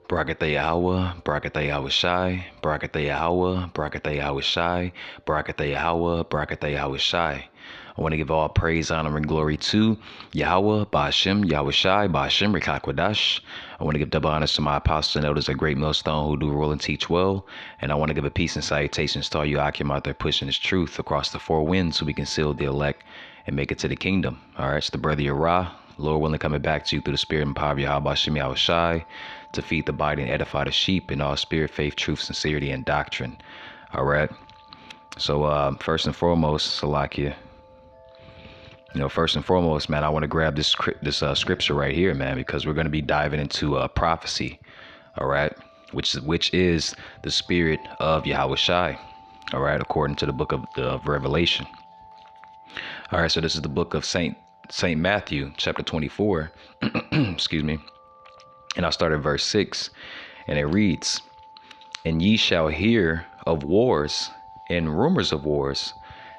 Barakatha Yahweh, Barakatha Yahweh Shai, Barakatha Yahweh, Barakatha Yahweh Shai, Barakatha Yahweh, Barakatha Yahweh Shai. I want to give all praise, honor, and glory to Yahweh, Ba'ashem, Yahweh Shai, Ba'ashem, Rikakwadash. I want to give double honors to my apostles and elders, a great millstone who do rule and teach well. And I want to give a peace and salutations to all you Akim out there pushing this truth across the four winds so we can seal the elect and make it to the kingdom. All right, it's the brother Yerah. Lord willing, coming back to you through the spirit and power of Yahweh Shem Yahweh Shai to feed the body and edify the sheep in all spirit, faith, truth, sincerity, and doctrine. All right. So first and foremost, Salakia, first and foremost, man, I want to grab this scripture right here, man, because we're going to be diving into prophecy. All right. Which is the spirit of Yahweh Shai. All right. According to the book of Revelation. All right. So this is the book of Saint Matthew, chapter 24. Excuse me. And I'll start at verse 6, and it reads, "And ye shall hear of wars and rumors of wars.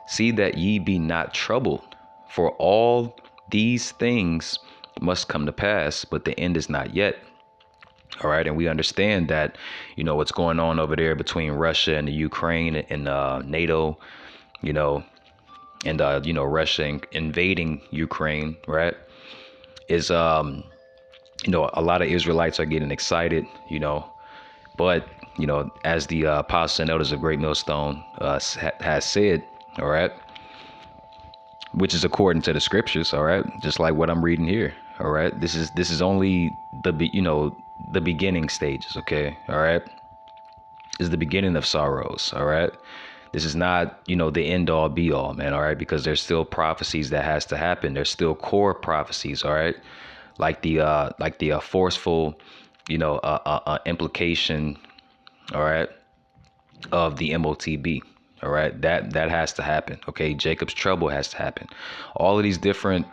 See that ye be not troubled, for all these things must come to pass, but the end is not yet." All right. And we understand that, what's going on over there between Russia and the Ukraine and NATO, and, Russia invading Ukraine, right, is a lot of Israelites are getting excited, but, as the apostles and elders of Great Millstone has said, all right, which is according to the scriptures, all right, just like what I'm reading here, all right, this is only the beginning stages, okay, all right, this is the beginning of sorrows, all right. This is not, the end all be all, man, all right, because there's still prophecies that has to happen. There's still core prophecies, all right, like the forceful, implication, all right, of the MOTB, all right, that has to happen. Okay, Jacob's trouble has to happen. All of these different,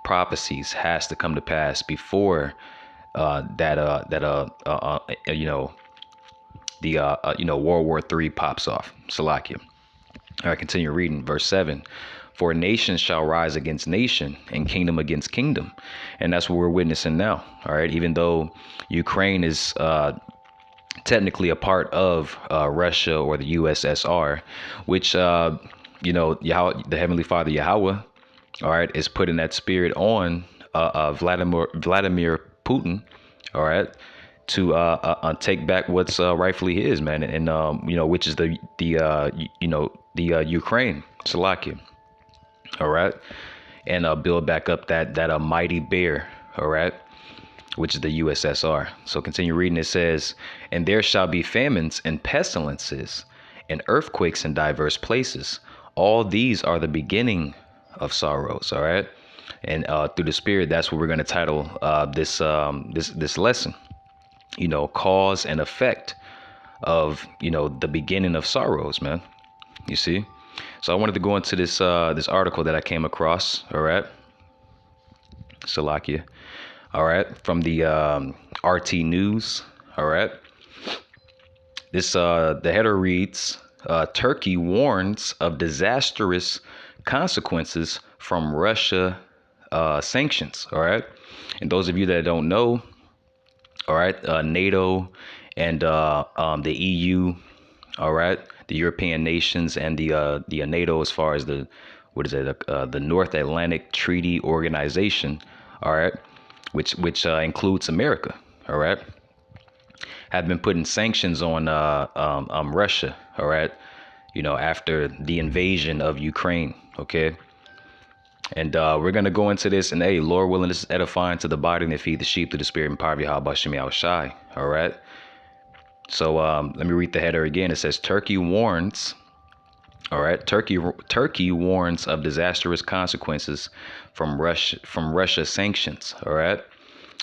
prophecies has to come to pass before World War III pops off. Salakia. All right, continue reading verse 7. "For nation shall rise against nation and kingdom against kingdom." And that's what we're witnessing now. All right. Even though Ukraine is technically a part of Russia or the USSR, which, Yahweh, the Heavenly Father Yahweh, all right, is putting that spirit on Vladimir Putin, all right, to take back what's rightfully his, man, and which is the Ukraine, Salakia, all right, and build back up that mighty bear, all right, which is the USSR. So continue reading. It says, "And there shall be famines and pestilences and earthquakes in diverse places. All these are the beginning of sorrows." All right, and through the spirit, that's what we're going to title this lesson. Cause and effect of the beginning of sorrows, man. You see. So I wanted to go into this article that I came across. All right, Salakia. All right, from the RT News. All right, this the header reads, "Turkey warns of disastrous consequences from Russia sanctions." All right, and those of you that don't know, all right, NATO and the EU, all right, the European nations and the NATO, as far as the North Atlantic Treaty Organization, all right, which includes America, all right, have been putting sanctions on Russia, all right, after the invasion of Ukraine, okay. And we're going to go into this, and hey, Lord willing, this is edifying to the body and to feed the sheep through the spirit and power of Yahweh Shem Yahweh Shai. All right. So let me read the header again. It says, Turkey warns. All right. Turkey warns of disastrous consequences from Russia sanctions. All right.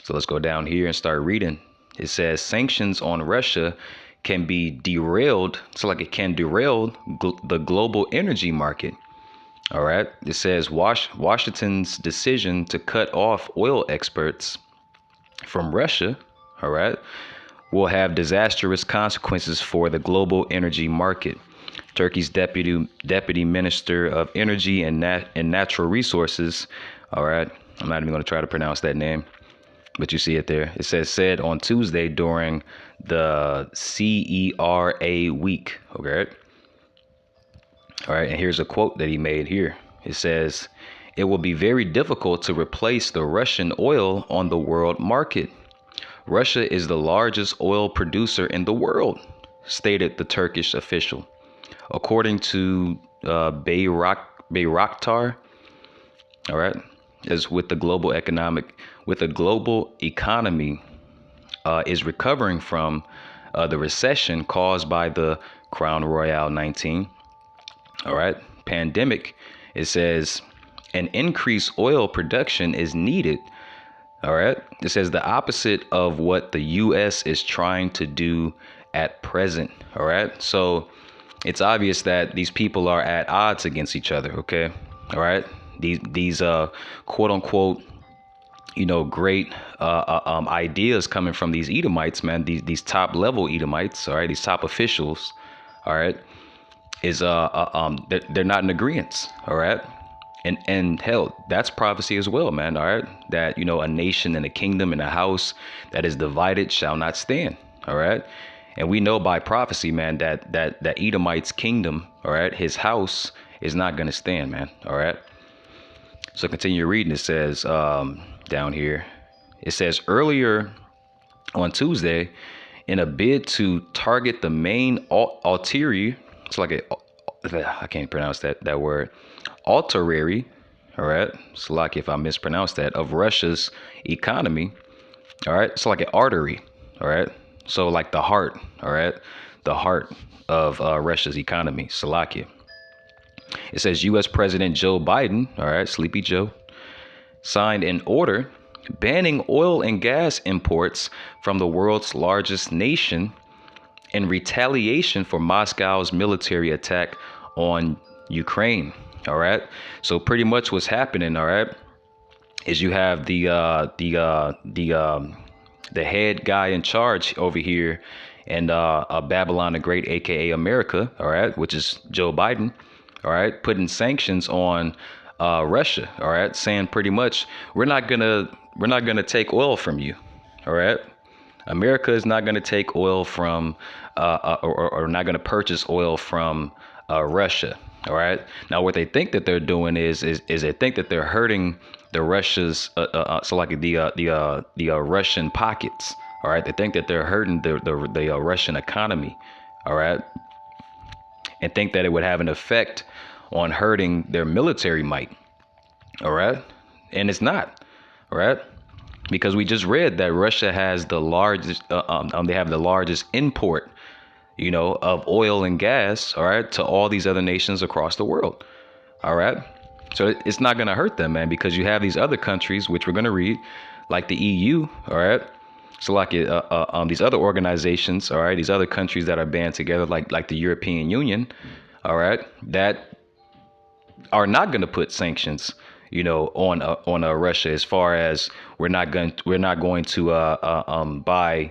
So let's go down here and start reading. It says sanctions on Russia can be derailed. So like it can derail the global energy market. All right. It says Washington's decision to cut off oil exports from Russia, all right, will have disastrous consequences for the global energy market. Turkey's deputy minister of energy and natural resources, all right, I'm not even going to try to pronounce that name, But you see it there. It said on Tuesday during the CERA week. Okay. All right. And here's a quote that he made here. It says, "It will be very difficult to replace the Russian oil on the world market. Russia is the largest oil producer in the world," stated the Turkish official. According to Bayraktar, all right, is with the global economy is recovering from the recession caused by the Crown Royal 19, all right, pandemic. It says an increased oil production is needed. All right. It says the opposite of what the U.S. is trying to do at present. All right. So it's obvious that these people are at odds against each other. OK. All right. These quote unquote, great ideas coming from these Edomites, man, these top level Edomites. All right. These top officials. All right. Is they're not in agreement. All right. And hell, that's prophecy as well, man. All right. That, a nation and a kingdom and a house that is divided shall not stand. All right. And we know by prophecy, man, that Edomite's kingdom, all right, his house is not going to stand, man. All right. So continue reading. It says down here, it says earlier on Tuesday, in a bid to target the main artery, it's like I can't pronounce that word, artery, all right, it's lucky if I mispronounce that, of Russia's economy, all right, it's like an artery, all right, so like the heart, all right, the heart of Russia's economy, Slovakia. It says U.S. President Joe Biden, all right, Sleepy Joe, signed an order banning oil and gas imports from the world's largest nation in retaliation for Moscow's military attack on Ukraine. All right. So pretty much what's happening, all right, is you have the head guy in charge over here and Babylon the Great, aka America, all right, which is Joe Biden, all right, putting sanctions on Russia, all right, saying pretty much we're not gonna take oil from you, all right. America is not going to take oil from or not going to purchase oil from Russia. All right. Now, what they think that they're doing is they think that they're hurting the Russia's so like the Russian pockets. All right. They think that they're hurting the Russian economy. All right. And think that it would have an effect on hurting their military might. All right. And it's not. All right. Because we just read that Russia has the largest, they have the largest import, of oil and gas, all right, to all these other nations across the world, all right. So it's not going to hurt them, man, because you have these other countries, which we're going to read, like the EU, all right. So like these other organizations, all right, these other countries that are band together, like the European Union, all right, that are not going to put sanctions, on Russia, as far as we're not going to buy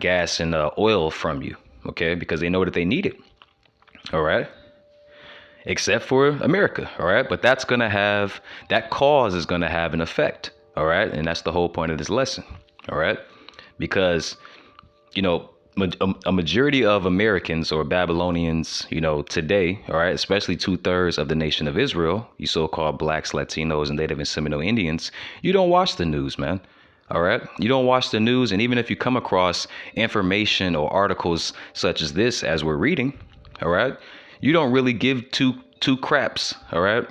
gas and oil from you, okay, because they know that they need it, all right, except for America, all right, but that cause is going to have an effect, all right, and that's the whole point of this lesson, all right, because a majority of Americans or Babylonians, today, all right, especially 2/3 of the nation of Israel, you so-called blacks, Latinos, and Native and Seminole Indians, you don't watch the news, man. All right. You don't watch the news. And even if you come across information or articles such as this, as we're reading, all right, you don't really give two craps, all right,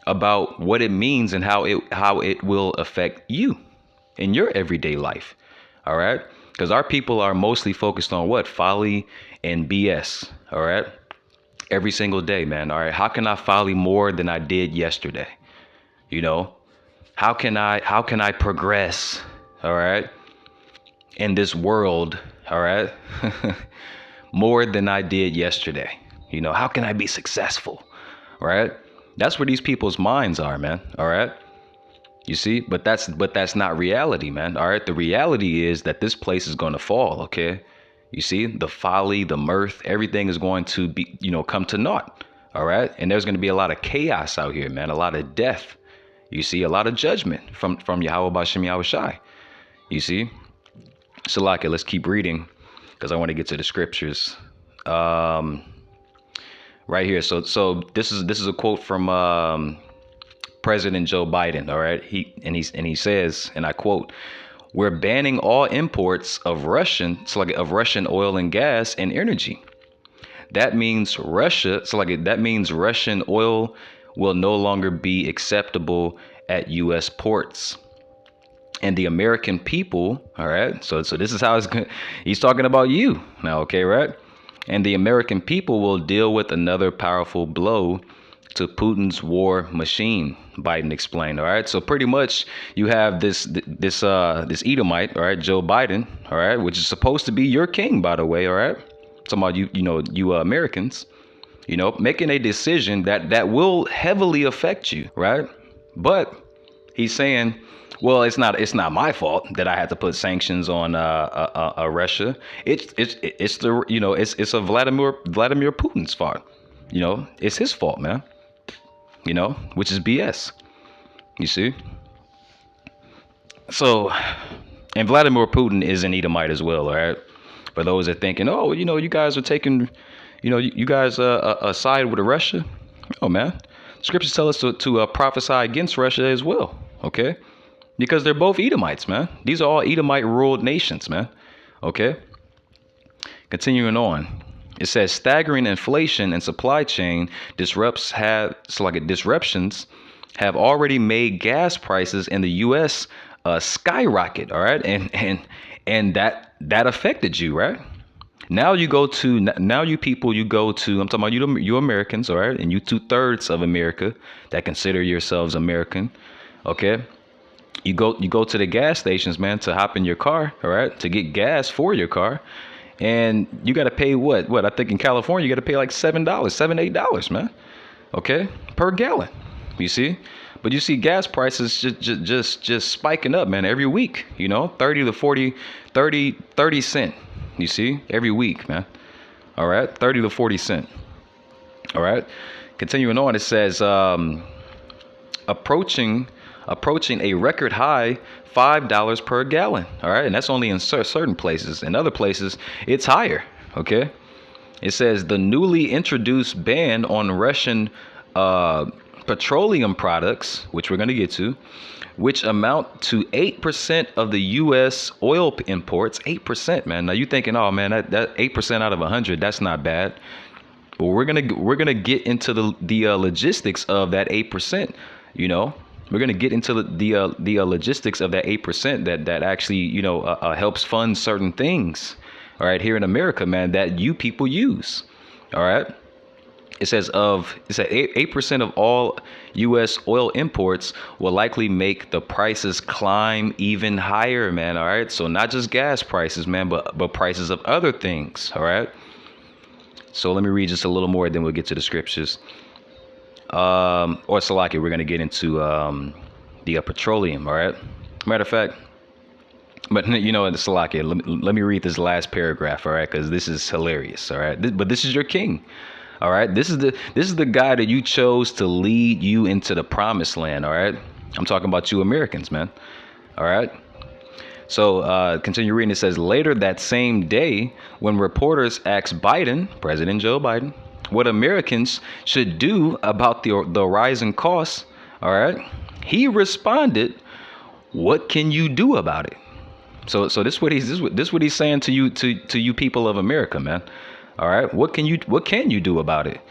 about what it means and how it will affect you in your everyday life. All right. Because our people are mostly focused on what? Folly and BS. All right. Every single day, man. All right. How can I folly more than I did yesterday? How can I progress? All right. In this world. All right. More than I did yesterday. How can I be successful? All right. That's where these people's minds are, man. All right. You see, but that's not reality, man. All right. The reality is that this place is going to fall. OK, you see, the folly, the mirth, everything is going to be, come to naught. All right. And there's going to be a lot of chaos out here, man. A lot of death. You see, a lot of judgment from Yahweh Bashem Yahweh Shai. You see? So, like it, let's keep reading because I want to get to the scriptures. Um, right here. So this is a quote from President Joe Biden. All right. He says, and I quote, "We're banning all imports of Russian oil and gas and energy. That means that means Russian oil will no longer be acceptable at U.S. ports. And the American people, all right. So this is how he's talking about you now, okay, right? And the American people will deal with another powerful blow to Putin's war machine," Biden explained. All right. So pretty much you have this Edomite, all right, Joe Biden, all right, which is supposed to be your king, by the way, all right. Talking about you Americans, making a decision that will heavily affect you, right? But he's saying, well, it's not my fault that I had to put sanctions on Russia. It's the it's a Vladimir Putin's fault. It's his fault, man. Which is BS. You see. So, and Vladimir Putin is an Edomite as well. All right. For those that thinking, oh, you guys are taking, you guys side with Russia. Oh man, scriptures tell us to prophesy against Russia as well. Okay. Because they're both Edomites, man. These are all Edomite ruled nations, man. Okay. Continuing on. It says staggering inflation and supply chain disruptions have already made gas prices in the U.S. Skyrocket. All right, and that affected you, right? Now you go to now you people you go to. I'm talking about you Americans, all right, and you 2/3 of America that consider yourselves American. Okay, you go to the gas stations, man, to hop in your car, all right, to get gas for your car, and you got to pay what I think in California you got to pay like $7, $8, man, okay, per gallon. You see, but you see gas prices just spiking up, man, every week. 30 to 40, 30 cent. You see, every week, man. All right, 30 to 40 cent. All right, continuing on, it says approaching a record high $5 per gallon. All right, and that's only in certain places. In other places, it's higher. Okay, it says the newly introduced ban on Russian petroleum products, which we're going to get to, which amount to 8% of the U.S. oil imports. 8%, man. Now you thinking, oh man, that 8% out of 100, that's not bad. But we're gonna get into the logistics of that 8%. We're gonna get into the logistics of that 8% that actually helps fund certain things. All right, here in America, man, that you people use. All right. It says 8% of all U.S. oil imports will likely make the prices climb even higher, man. All right. So not just gas prices, man, but prices of other things. All right. So let me read just a little more, then we'll get to the scriptures. Or Salaki, we're going to get into the petroleum, all right? Matter of fact, but the Salaki, let me read this last paragraph, all right? Because this is hilarious, all right? But this is your king, all right? This is the guy that you chose to lead you into the promised land, all right? I'm talking about you Americans, man, all right? So continue reading. It says later that same day, when reporters asked Biden, President Joe Biden, what Americans should do about the rising costs, all right, he responded, "What can you do about it?" So this what he's saying to you people of America, man. All right, what can you do about it?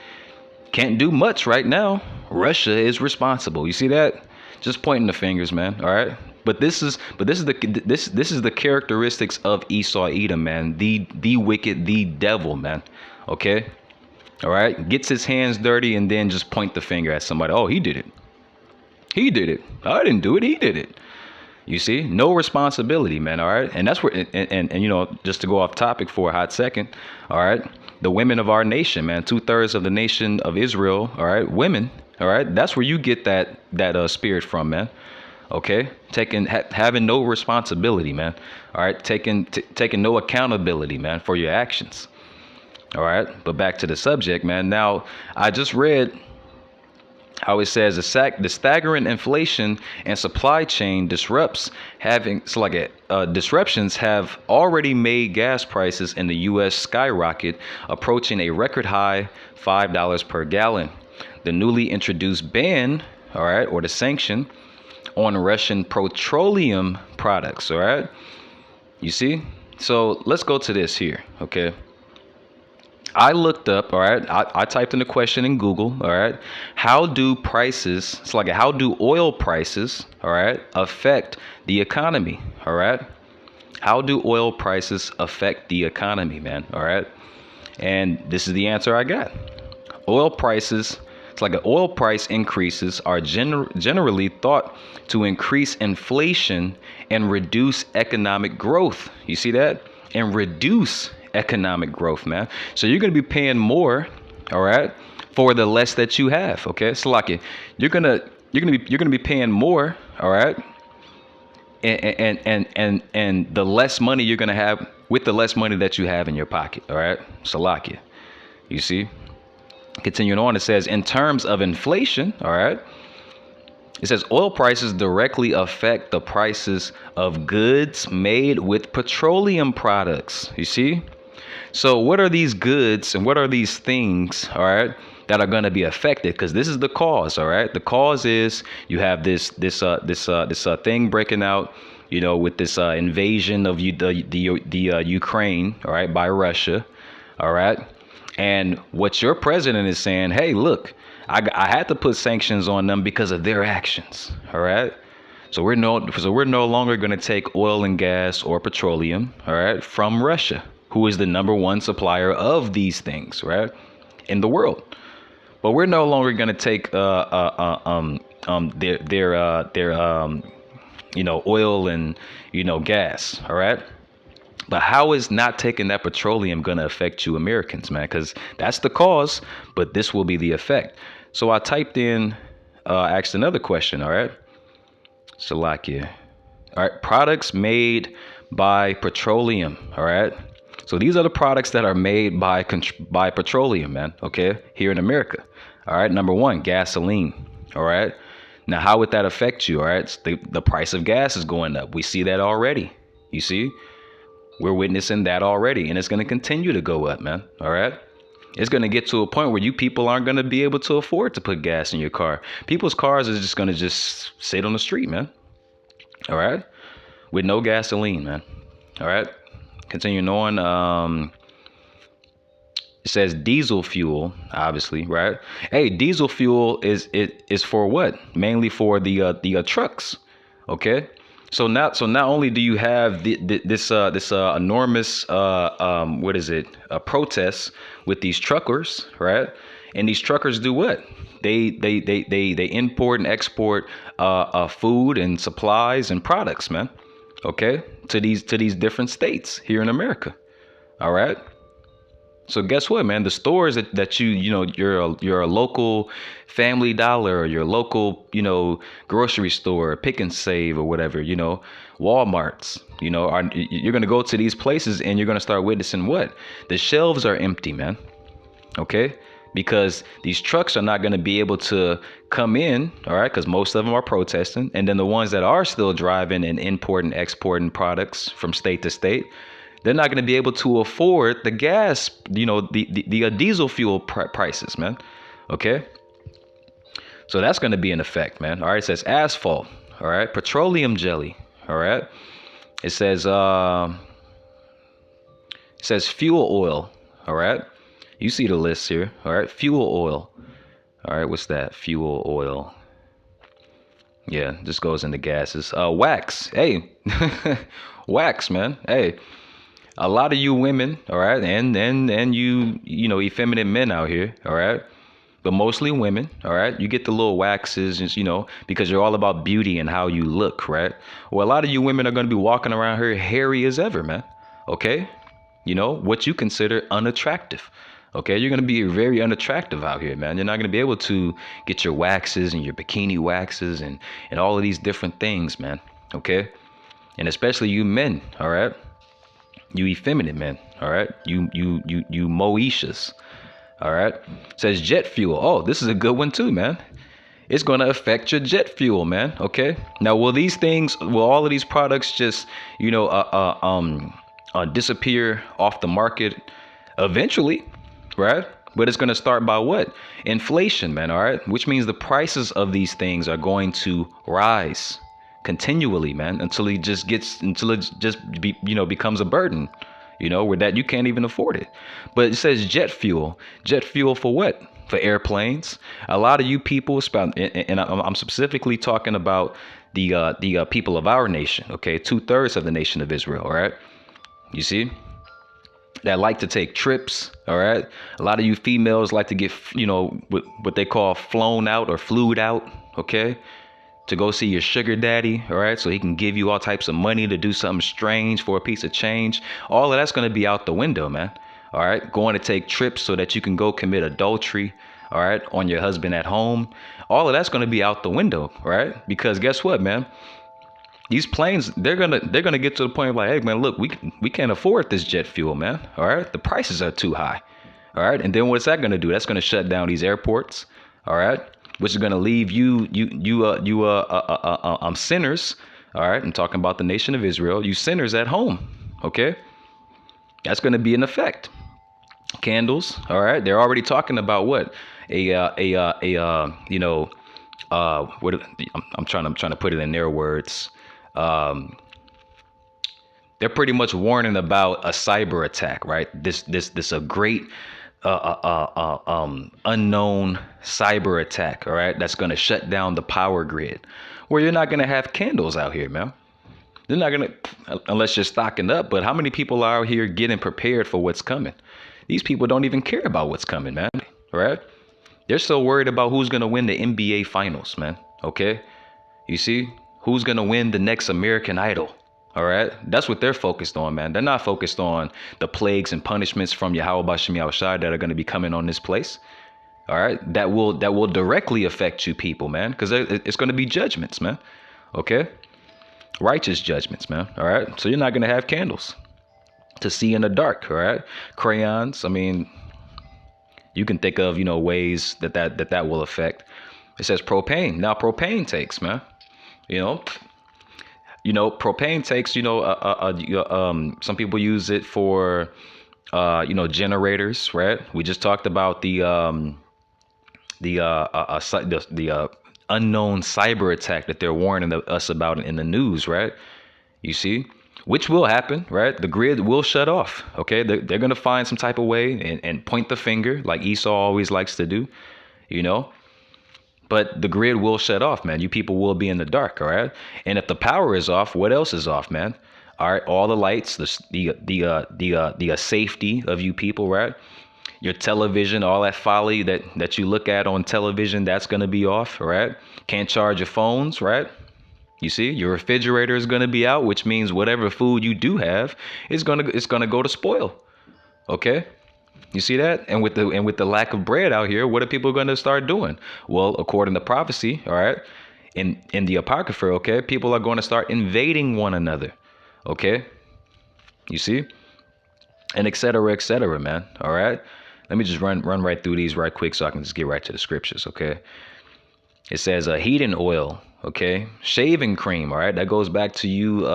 Can't do much right now. Russia is responsible. You see that? Just pointing the fingers, man. All right. But this is the characteristics of Esau Edom, man. The wicked, the devil, man. Okay. All right. Gets his hands dirty and then just point the finger at somebody. Oh, he did it. He did it. I didn't do it. He did it. You see, no responsibility, man. All right. And that's where, and just to go off topic for a hot second. All right. The women of our nation, man, 2/3 of the nation of Israel. All right. Women. All right. That's where you get that spirit from, man. OK, having no responsibility, man. All right. Taking no accountability, man, for your actions. All right. But back to the subject, man. Now, I just read How it says the staggering inflation and supply chain disruptions have already made gas prices in the U.S. skyrocket, approaching a record high $5 per gallon. The newly introduced ban, all right, or the sanction on Russian petroleum products, all right. You see, so let's go to this here, okay. I looked up, all right. I typed in the question in Google, all right. How do oil prices, all right, affect the economy, all right? How do oil prices affect the economy, man, all right? And this is the answer I got. Oil prices, oil price increases are generally thought to increase inflation and reduce economic growth. You see that? And reduce economic growth, man. So you're going to be paying more, all right, for the less that you have. Okay, so you're gonna be paying more, all right, and the less money you're gonna have with the less money that you have in your pocket. All right, Salakia. You see, continuing on, it says in terms of inflation, all right. It says oil prices directly affect the prices of goods made with petroleum products. You see? So what are these goods and what are these things, all right, that are going to be affected? Because this is the cause, all right? The cause is you have this thing breaking out, you know, with this invasion of the Ukraine, all right, by Russia, all right? And what your president is saying, hey, look, I had to put sanctions on them because of their actions. All right. So we're no longer going to take oil and gas or petroleum, all right, from Russia, who is the number one supplier of these things, right, in the world. But we're no longer going to take their oil and gas, all right. But how is not taking that petroleum going to affect you Americans, man? Because that's the cause, but this will be the effect. So I typed in, asked another question, all right? Salakia. All right, products made by petroleum, all right? So these are the products that are made by petroleum, man, okay? Here in America, all right? Number one, gasoline, all right? Now, how would that affect you, all right? The price of gas is going up. We see that already, you see? We're witnessing that already, and it's going to continue to go up, man. All right. It's going to get to a point where you people aren't going to be able to afford to put gas in your car. People's cars is just going to just sit on the street, man. All right. With no gasoline, man. All right. Continuing on. It says diesel fuel, obviously, right? Hey, diesel fuel is for what? Mainly for the trucks. Okay. So not only do you have this enormous protest with these truckers, right? And these truckers do what? They import and export food and supplies and products, man. Okay, to these different states here in America. All right. So guess what, man? The stores that you're a local Family Dollar or your local, grocery store, Pick and Save or whatever, Walmarts, you're going to go to these places and you're going to start witnessing what? The shelves are empty, man. Okay? Because these trucks are not going to be able to come in, all right? Because most of them are protesting. And then the ones that are still driving and importing, exporting products from state to state, they're not going to be able to afford the gas, the diesel fuel prices, man. Okay. So that's going to be an effect, man. All right. It says asphalt. All right. Petroleum jelly. All right. It says fuel oil. All right. You see the list here. All right. Fuel oil. All right. What's that? Fuel oil. Yeah. This goes into gases. Wax. Hey. Wax, man. Hey. A lot of you women, all right, and you effeminate men out here, all right, but mostly women, all right, you get the little waxes, because you're all about beauty and how you look, right? Well, a lot of you women are going to be walking around here hairy as ever, man, okay? What you consider unattractive, okay? You're going to be very unattractive out here, man. You're not going to be able to get your waxes and your bikini waxes and all of these different things, man, okay? And especially you men, all right? You effeminate men, all right? You Moeshas, all right? It says jet fuel. Oh, this is a good one too, man. it's going to affect your jet fuel, man. Okay. Now, will all of these products just, you know, disappear off the market eventually, right? But it's going to start by what? Inflation, man. All right. Which means the prices of these things are going to rise continually, man, until it just becomes a burden, where that you can't even afford it. But it says jet fuel. Jet fuel for what? For airplanes. A lot of you people, and I'm specifically talking about the people of our nation. Okay, 2/3 of the nation of Israel. All right, you see, that like to take trips. All right, a lot of you females like to get what they call flown out or flued out. Okay, to go see your sugar daddy, all right? So he can give you all types of money to do something strange for a piece of change. All of that's going to be out the window, man. All right? Going to take trips so that you can go commit adultery, all right, on your husband at home. All of that's going to be out the window, right? Because guess what, man? These planes, they're gonna get to the point of like, hey, man, look, we can't afford this jet fuel, man. All right? The prices are too high. All right? And then what's that going to do? That's going to shut down these airports, all right? Which is going to leave sinners, all right? I'm talking about the nation of Israel, you sinners at home, okay? That's going to be an effect. Candles, all right? They're already talking about what? What I'm trying to put it in their words. They're pretty much warning about a cyber attack, right? This a great unknown cyber attack, all right? That's going to shut down the power grid, where you're not going to have candles out here, man. They're not going to, unless you're stocking up. But how many people are out here getting prepared for what's coming? These people don't even care about what's coming, man. Right? They're so worried about who's going to win the NBA finals, man. Okay? You see? Who's going to win the next American Idol? All right? That's what they're focused on, man. They're not focused on the plagues and punishments from Yahweh Bashem Yahushai that are going to be coming on this place. All right? That will directly affect you people, man, because it's going to be judgments, man. Okay? Righteous judgments, man. All right? So you're not going to have candles to see in the dark, all right? Crayons, I mean, you can think of, ways that will affect. It says propane. Now propane takes, man. Propane takes, some people use it for generators, right? We just talked about the unknown cyber attack that they're warning us about in the news, right? You see, which will happen, right? The grid will shut off. Okay, they're gonna find some type of way and point the finger like Esau always likes to do, But the grid will shut off, man. You people will be in the dark, all right? And if the power is off, what else is off, man? All right, all the lights, the safety of you people, right? Your television, all that folly that you look at on television, that's gonna be off, right? Can't charge your phones, right? You see, your refrigerator is going to be out, which means whatever food you do have is it's going to go to spoil. Okay? You see that? And with the lack of bread out here, what are people going to start doing? Well, according to prophecy, all right, in the Apocrypha, okay, people are going to start invading one another. Okay? You see? And et cetera, man. All right? Let me just run right through these right quick so I can just get right to the scriptures, okay? It says heating oil, okay, shaving cream. All right, that goes back to you,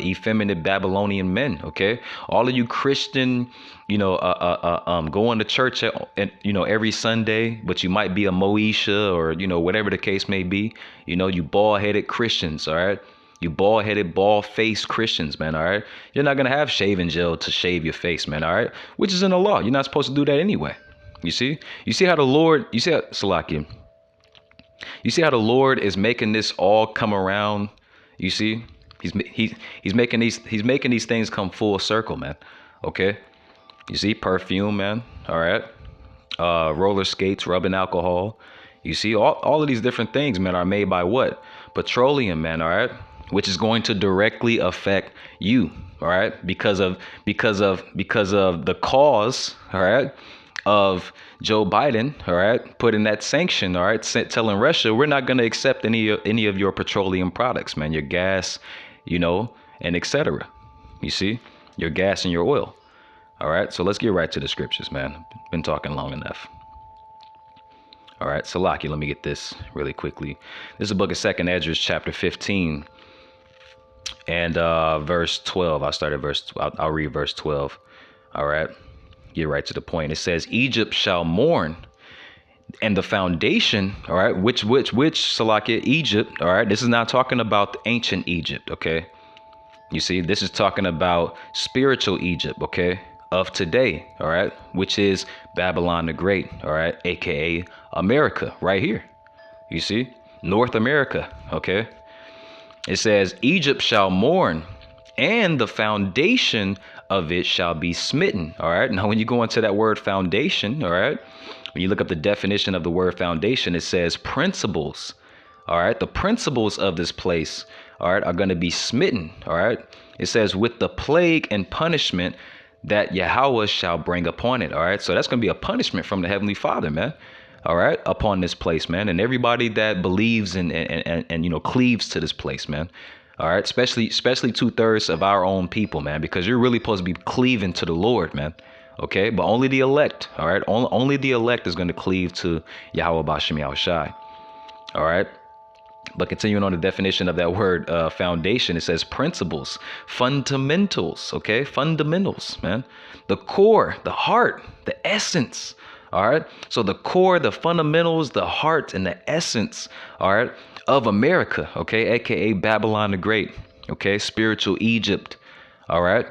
effeminate Babylonian men. Okay, all of you Christian, going to church every Sunday, but you might be a Moesha or whatever the case may be. You bald-headed Christians. All right, you bald-headed, bald-faced Christians, man. All right, you're not gonna have shaving gel to shave your face, man. All right, which is in the law. You're not supposed to do that anyway. You see how the Lord, Salakia. You see how the Lord is making this all come around. You see, he's making these things come full circle, man. Okay, you see, perfume, man. All right, roller skates, rubbing alcohol. You see, all of these different things, man, are made by what? Petroleum, man. All right, which is going to directly affect you. All right, because of the cause. All right, of Joe Biden, all right, putting that sanction, all right, telling Russia, we're not going to accept any of your petroleum products, man, your gas, and etc. You see, your gas and your oil. All right, so let's get right to the scriptures, man. Been talking long enough. All right, Salaki, let me get this really quickly. This is the book of Second Esdras, chapter 15, and verse 12. I'll read verse 12. All right, get right to the point. It says, Egypt shall mourn, and the foundation, all right, which Salakia, Egypt, all right, this is not talking about ancient Egypt, okay? You see, this is talking about spiritual Egypt, okay, of today, all right, which is Babylon the Great, all right, aka America, right here. You see, North America, okay? It says, Egypt shall mourn, and the foundation of it shall be smitten. All right. Now, when you go into that word foundation, all right, when you look up the definition of the word foundation, it says principles. All right. The principles of this place, all right, are going to be smitten. All right. It says, with the plague and punishment that Yahweh shall bring upon it. All right. So that's going to be a punishment from the Heavenly Father, man. All right, upon this place, man, and everybody that believes and cleaves to this place, man. All right, especially 2/3 of our own people, man, because you're really supposed to be cleaving to the Lord, man. Okay, but only the elect. All right, only the elect is going to cleave to Yahweh Bashem Yahushai. All right. But continuing on the definition of that word foundation, it says principles, fundamentals, okay? Fundamentals, man. The core, the heart, the essence, all right? So the core, the fundamentals, the heart, and the essence, all right, of America, okay? AKA Babylon the Great, okay? Spiritual Egypt, all right?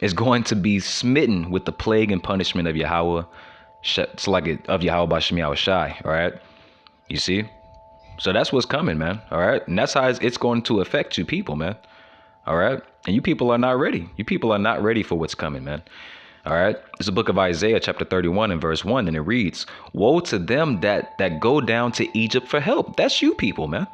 Is going to be smitten with the plague and punishment of Yahweh, of Yahweh Bashem Yahushai, all right? You see? So that's what's coming, man. All right. And that's how it's going to affect you people, man. All right. And you people are not ready. You people are not ready for what's coming, man. All right. It's the book of Isaiah, chapter 31 and verse 1. And it reads, woe to them that go down to Egypt for help. That's you people, man.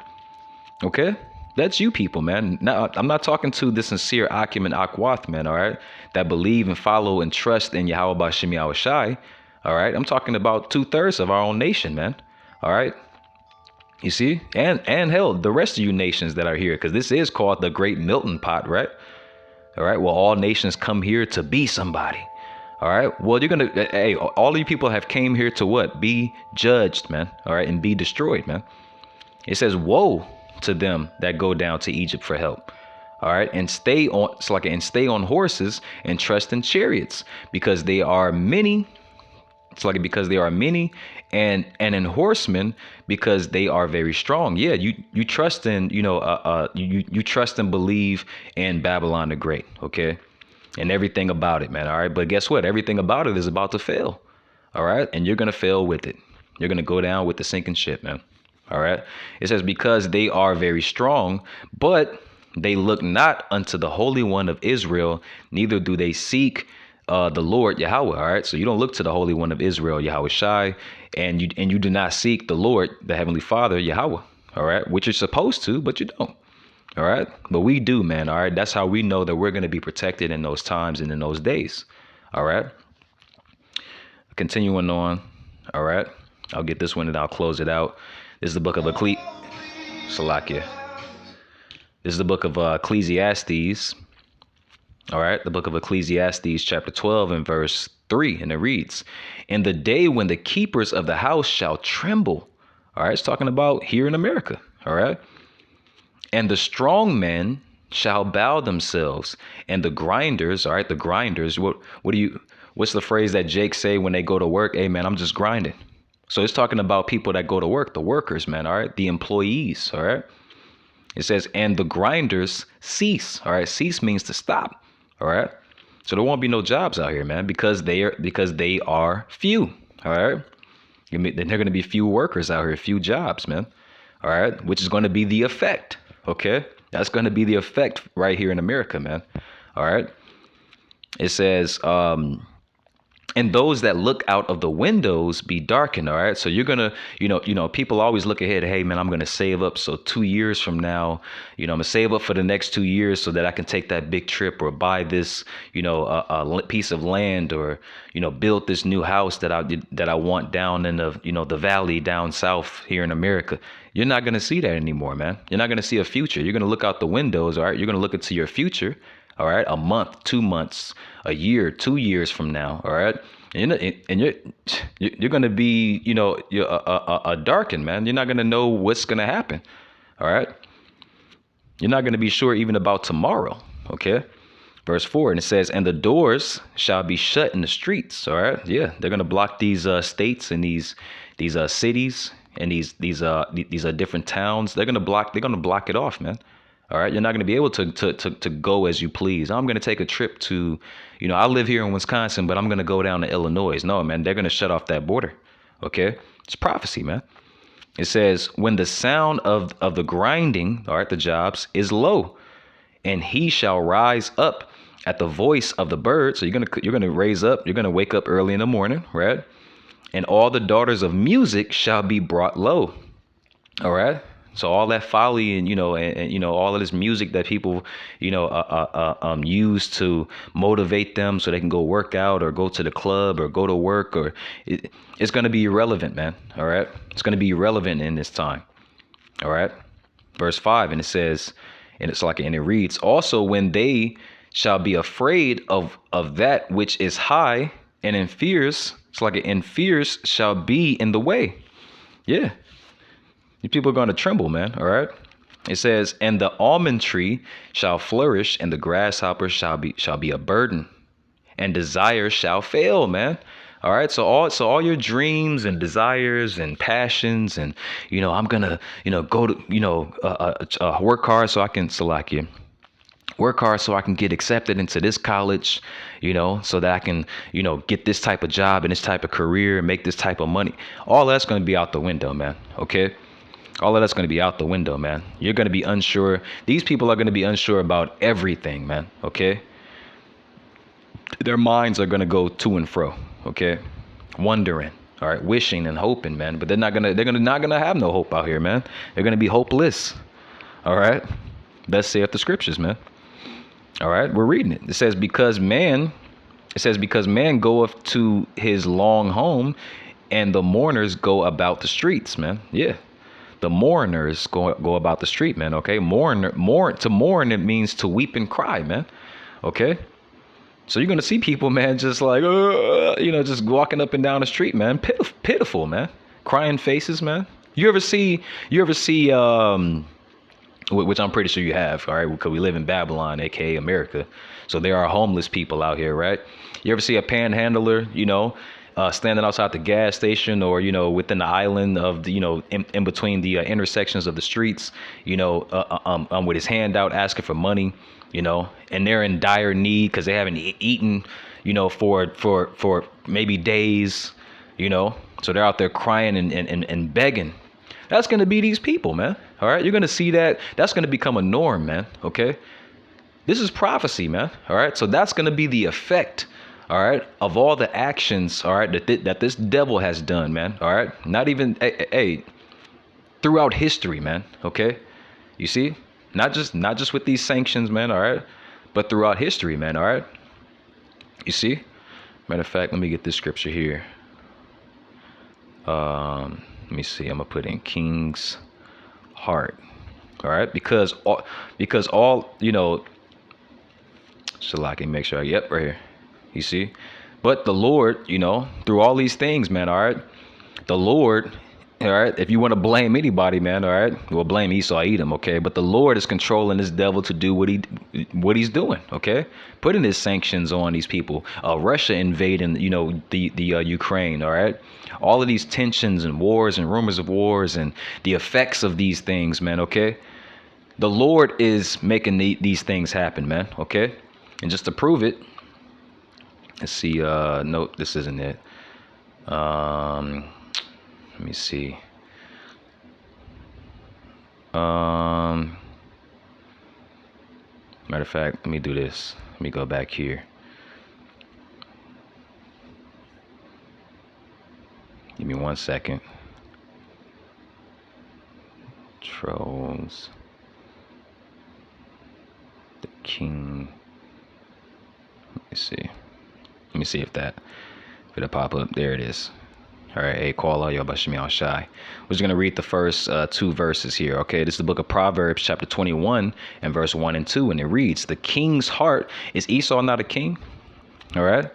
Okay. That's you people, man. Now, I'm not talking to the sincere Akim and Akwath, man. All right. That believe and follow and trust in Yahweh Bashem Yahushai. All right. I'm talking about 2/3 of our own nation, man. All right. You see, and hell, the rest of you nations that are here, because this is called the Great Melting Pot, right? All right. Well, all nations come here to be somebody. All right. Well, you're gonna, hey, all of you people have came here to what? Be judged, man. All right, and be destroyed, man. It says, "Woe to them that go down to Egypt for help." All right, and stay on horses and trust in chariots, because they are many. Because they are many, and in horsemen, because they are very strong. Yeah, you trust in, you trust and believe in Babylon the Great, okay, and everything about it, man. All right, but guess what? Everything about it is about to fail. All right, and you're gonna fail with it. You're gonna go down with the sinking ship, man. All right. It says, because they are very strong, but they look not unto the Holy One of Israel, neither do they seek the Lord Yahweh. All right. So you don't look to the Holy One of Israel, Yahweh Shai, and you do not seek the Lord, the Heavenly Father, Yahweh. All right. Which you're supposed to, but you don't. All right. But we do, man. All right. That's how we know that we're going to be protected in those times and in those days. All right. Continuing on. All right. I'll get this one and I'll close it out. This is the book of Salakia. This is the book of Ecclesiastes. All right, the book of Ecclesiastes, chapter 12 and verse 3, and it reads, "In the day when the keepers of the house shall tremble." All right, it's talking about here in America. All right, "and the strong men shall bow themselves, and the grinders." All right, the grinders. What's the phrase that Jake say when they go to work? Hey, man, I'm just grinding. So it's talking about people that go to work, the workers, man. All right, the employees. All right. It says, "and the grinders cease." All right, cease means to stop. All right. So there won't be no jobs out here, man, because they are few. All right. There are going to be few workers out here, few jobs, man. All right. Which is going to be the effect. Okay. That's going to be the effect right here in America, man. All right. It says, "and those that look out of the windows be darkened." All right. So you're going to, people always look ahead. Hey, man, I'm going to save up. So 2 years from now, I'm going to save up for the next 2 years so that I can take that big trip or buy this, a piece of land, or, build this new house that I want down in the valley down south here in America. You're not going to see that anymore, man. You're not going to see a future. You're going to look out the windows. All right. You're going to look into your future. All right. A month, 2 months, a year, 2 years from now. All right. And you're gonna be, you're a darkened, man. You're not gonna know what's gonna happen. All right. You're not gonna be sure even about tomorrow. Okay. Verse 4, and it says, and the doors shall be shut in the streets. All right. Yeah, they're gonna block these states and these cities and these different towns. They're gonna block it off, man. All right. You're not gonna be able to go as you please. I'm gonna take a trip to, I live here in Wisconsin, but I'm gonna go down to Illinois. No, man, they're gonna shut off that border. Okay. It's prophecy, man. It says, when the sound of the grinding, all right, the jobs is low, and he shall rise up at the voice of the bird. So you're gonna raise up. You're gonna wake up early in the morning, right? And all the daughters of music shall be brought low. All right. So all that folly and all of this music that people use to motivate them so they can go work out or go to the club or go to work, or it's gonna be irrelevant, man. All right. It's gonna be irrelevant in this time. All right. Verse 5, and it says, and it reads, also when they shall be afraid of that which is high, and in fears, in fears shall be in the way. Yeah. You people are going to tremble, man. All right. It says, and the almond tree shall flourish, and the grasshopper shall be a burden, and desire shall fail, man. All right. So all your dreams and desires and passions and, I'm going to, go to, work hard so I can select you. Work hard so I can get accepted into this college, so that I can, get this type of job and this type of career and make this type of money. All that's going to be out the window, man. Okay. All of that's going to be out the window, man. You're going to be unsure. These people are going to be unsure about everything, man. Okay. Their minds are going to go to and fro. Okay. Wondering. All right. Wishing and hoping, man. But they're not going to have no hope out here, man. They're going to be hopeless. All right. Thus saith the scriptures, man. All right. We're reading it. It says, because man goeth to his long home, and the mourners go about the streets, man. Yeah. The mourners go about the street, man. Okay. To mourn, it means to weep and cry, man. Okay. So you're going to see people, man, just like, just walking up and down the street, man. Pitiful, man. Crying faces, man. You ever see, which I'm pretty sure you have, all right, because we live in Babylon, aka America. So there are homeless people out here, right? You ever see a panhandler, standing outside the gas station, or within the island of the, in between the intersections of the streets, with his hand out asking for money, and they're in dire need because they haven't eaten, for maybe days, so they're out there crying and begging. That's going to be these people, man. All right. You're going to see that. That's going to become a norm, man. Okay. This is prophecy, man. All right. So that's going to be the effect, all right, of all the actions, all right, that this devil has done, man. All right. Not even, throughout history, man. Okay. You see, not just with these sanctions, man. All right. But throughout history, man. All right. You see, matter of fact, let me get this scripture here. Let me see. I'm gonna put in King's heart. All right, because all so I can make sure. Yep, right here. You see, but the Lord, through all these things, man. All right, the Lord. All right, if you want to blame anybody, man. All right, well, blame Esau, Edom. Okay, but the Lord is controlling this devil to do what he's doing. Okay, putting his sanctions on these people. Russia invading, the Ukraine. All right, all of these tensions and wars and rumors of wars and the effects of these things, man. Okay, the Lord is making these things happen, man. Okay, and just to prove it, let's see. No, this isn't it. Let me see. Matter of fact, let me do this. Let me go back here. Give me 1 second. Trolls. The king. Let me see. Let me see if it'll pop up. There it is. All right, hey, call all y'all Bashimi al Shai. We're just going to read the first 2 verses here, okay? This is the book of Proverbs, chapter 21, and verse 1 and 2, and it reads, the king's heart, is Esau not a king? All right?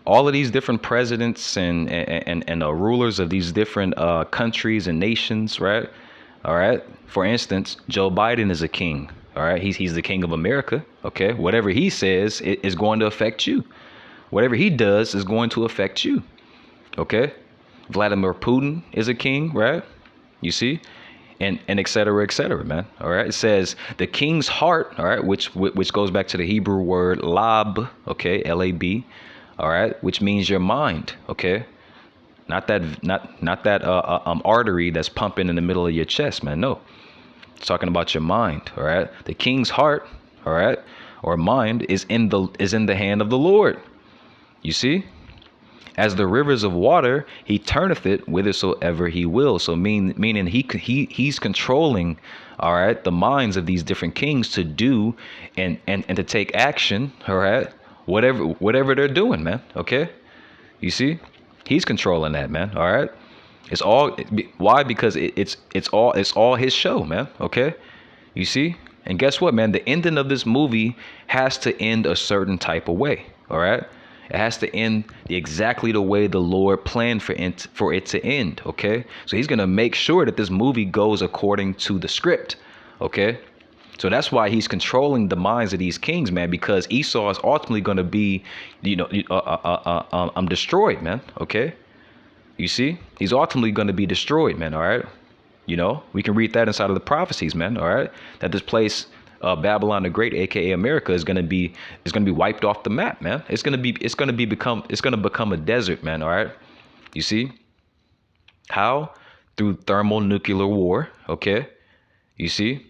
all of these different presidents and rulers of these different countries and nations, right? All right. For instance, Joe Biden is a king. All right. He's the king of America. Okay. Whatever he says is going to affect you. Whatever he does is going to affect you. Okay. Vladimir Putin is a king, right? You see? And et cetera, man. All right. It says the king's heart, all right, which goes back to the Hebrew word lab, okay, Lab, all right, which means your mind, okay? Not that artery that's pumping in the middle of your chest, man. No. It's talking about your mind, all right? The king's heart, all right, or mind is in the hand of the Lord. You see? As the rivers of water, he turneth it whithersoever he will. So meaning he's controlling, all right, the minds of these different kings to do and to take action, all right, whatever they're doing, man. Okay, you see, he's controlling that, man. All right, it's all why because it's all his show, man. Okay, you see, and guess what, man? The ending of this movie has to end a certain type of way. All right. It has to end exactly the way the Lord planned for it to end, okay? So he's going to make sure that this movie goes according to the script, okay? So that's why he's controlling the minds of these kings, man, because Esau is ultimately going to be, destroyed, man, okay? You see? He's ultimately going to be destroyed, man, all right? You know, we can read that inside of the prophecies, man, all right? That this place Babylon the Great, aka America, is gonna be wiped off the map, man. It's gonna become a desert, man. All right, you see how? Through thermonuclear war. Okay, you see,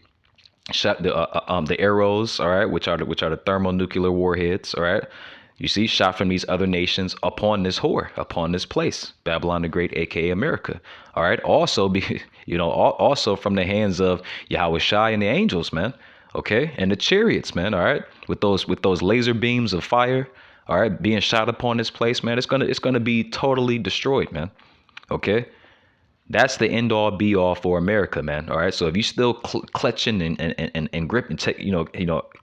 shot the arrows. All right, which are the thermonuclear warheads. All right, you see, shot from these other nations upon this upon this place, Babylon the Great, aka America. All right, also also from the hands of Yahweh Shai and the angels, man. Okay, and the chariots, man. All right, with those laser beams of fire, all right, being shot upon this place, man. It's gonna be totally destroyed, man. Okay, that's the end all be all for America, man. All right, so if you still clutching and gripping,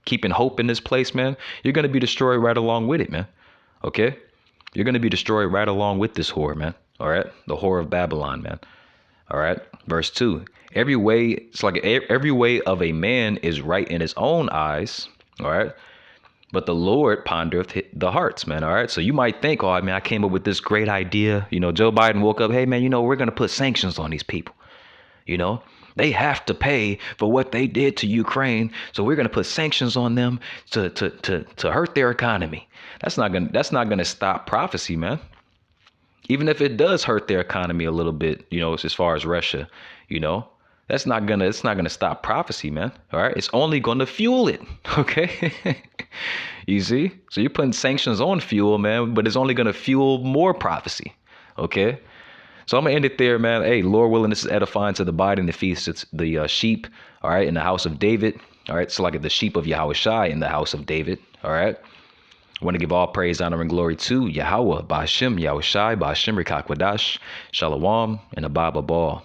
keeping hope in this place, man, you're gonna be destroyed right along with it, man. Okay, you're gonna be destroyed right along with this whore, man. All right, the whore of Babylon, man. All right. Verse 2. Every way of a man is right in his own eyes. All right. But the Lord pondereth the hearts, man. All right. So you might think, oh, I mean, I came up with this great idea. You know, Joe Biden woke up, hey, man, we're going to put sanctions on these people. You know, they have to pay for what they did to Ukraine. So we're going to put sanctions on them to hurt their economy. That's not going to stop prophecy, man. Even if it does hurt their economy a little bit, as far as Russia, it's not gonna stop prophecy, man. All right. It's only gonna fuel it. Okay. You see? So you're putting sanctions on fuel, man, but it's only gonna fuel more prophecy. Okay. So I'm gonna end it there, man. Hey, Lord willing, this is edifying to the body and the feast. It's the sheep, all right, in the house of David. All right. It's like the sheep of Yahweh Shai in the house of David. All right. I want to give all praise, honor, and glory to Yahweh, Ba'ashem, Yahweh Shai, Ba'ashem, Rikakwadash, Shalom, and Abba Ball.